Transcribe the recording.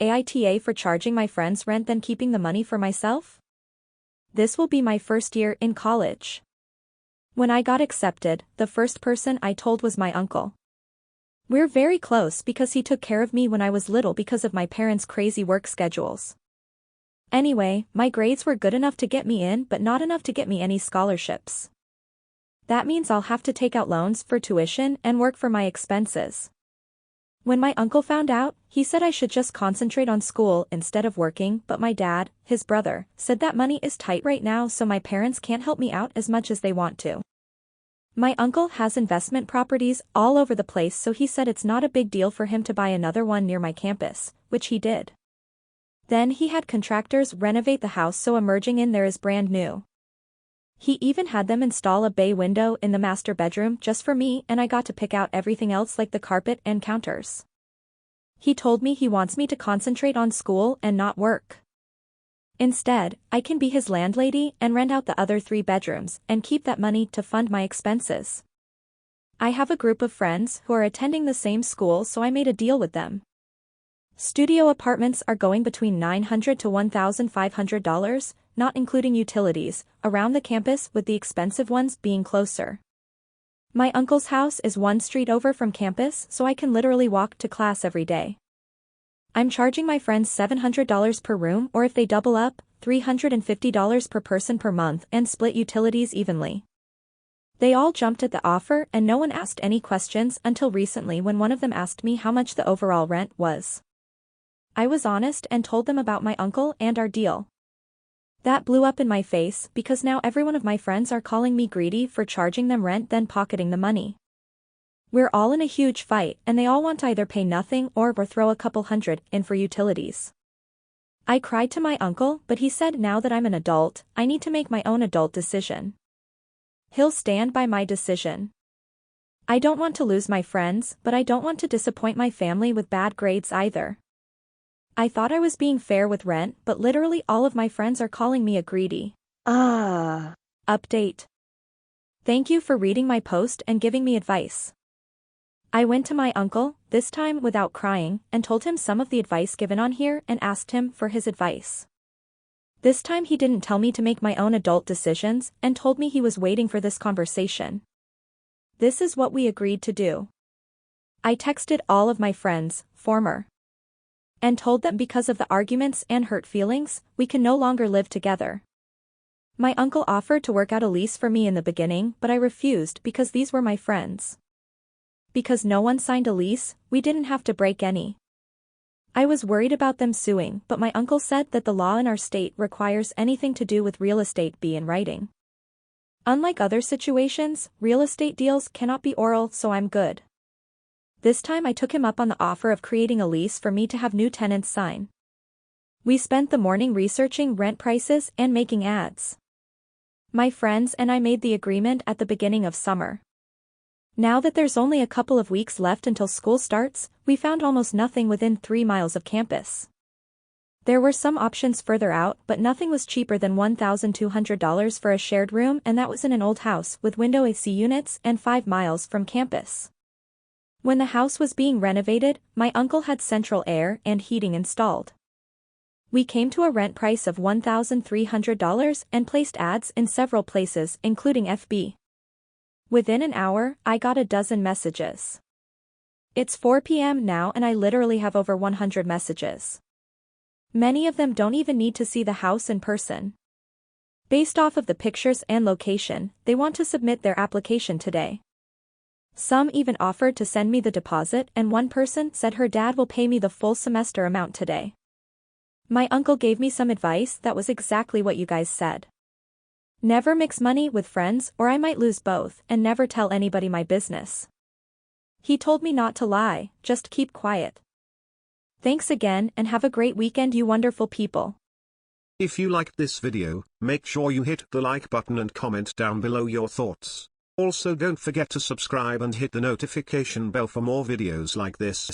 AITA for charging my friends rent than keeping the money for myself? This will be my first year in college. When I got accepted, the first person I told was my uncle. We're very close because he took care of me when I was little because of my parents' crazy work schedules. Anyway, my grades were good enough to get me in but not enough to get me any scholarships. That means I'll have to take out loans for tuition and work for my expenses. When my uncle found out, he said I should just concentrate on school instead of working, but my dad, his brother, said that money is tight right now so my parents can't help me out as much as they want to. My uncle has investment properties all over the place, so he said it's not a big deal for him to buy another one near my campus, which he did. Then he had contractors renovate the house so emerging in there is brand new. He even had them install a bay window in the master bedroom just for me, and I got to pick out everything else like the carpet and counters. He told me he wants me to concentrate on school and not work. Instead, I can be his landlady and rent out the other 3 bedrooms and keep that money to fund my expenses. I have a group of friends who are attending the same school, so I made a deal with them. Studio apartments are going between $900 to $1,500, not including utilities, around the campus, with the expensive ones being closer. My uncle's house is 1 street over from campus, so I can literally walk to class every day. I'm charging my friends $700 per room, or if they double up, $350 per person per month, and split utilities evenly. They all jumped at the offer and no one asked any questions until recently when one of them asked me how much the overall rent was. I was honest and told them about my uncle and our deal. That blew up in my face because now every one of my friends are calling me greedy for charging them rent then pocketing the money. We're all in a huge fight and they all want to either pay nothing or throw a couple hundred in for utilities. I cried to my uncle, but he said now that I'm an adult, I need to make my own adult decision. He'll stand by my decision. I don't want to lose my friends, but I don't want to disappoint my family with bad grades either. I thought I was being fair with rent, but literally all of my friends are calling me a greedy. Update. Thank you for reading my post and giving me advice. I went to my uncle, this time without crying, and told him some of the advice given on here and asked him for his advice. This time he didn't tell me to make my own adult decisions and told me he was waiting for this conversation. This is what we agreed to do. I texted all of my friends, and told them because of the arguments and hurt feelings, we can no longer live together. My uncle offered to work out a lease for me in the beginning, but I refused because these were my friends. Because no one signed a lease, we didn't have to break any. I was worried about them suing, but my uncle said that the law in our state requires anything to do with real estate be in writing. Unlike other situations, real estate deals cannot be oral, so I'm good. This time I took him up on the offer of creating a lease for me to have new tenants sign. We spent the morning researching rent prices and making ads. My friends and I made the agreement at the beginning of summer. Now that there's only a couple of weeks left until school starts, we found almost nothing within 3 miles of campus. There were some options further out, but nothing was cheaper than $1,200 for a shared room, and that was in an old house with window AC units and 5 miles from campus. When the house was being renovated, my uncle had central air and heating installed. We came to a rent price of $1,300 and placed ads in several places, including FB. Within an hour, I got a dozen messages. It's 4 p.m. now and I literally have over 100 messages. Many of them don't even need to see the house in person. Based off of the pictures and location, they want to submit their application today. Some even offered to send me the deposit, and one person said her dad will pay me the full semester amount today. My uncle gave me some advice that was exactly what you guys said. Never mix money with friends or I might lose both, and never tell anybody my business. He told me not to lie, just keep quiet. Thanks again and have a great weekend, you wonderful people. If you liked this video, make sure you hit the like button and comment down below your thoughts. Also don't forget to subscribe and hit the notification bell for more videos like this.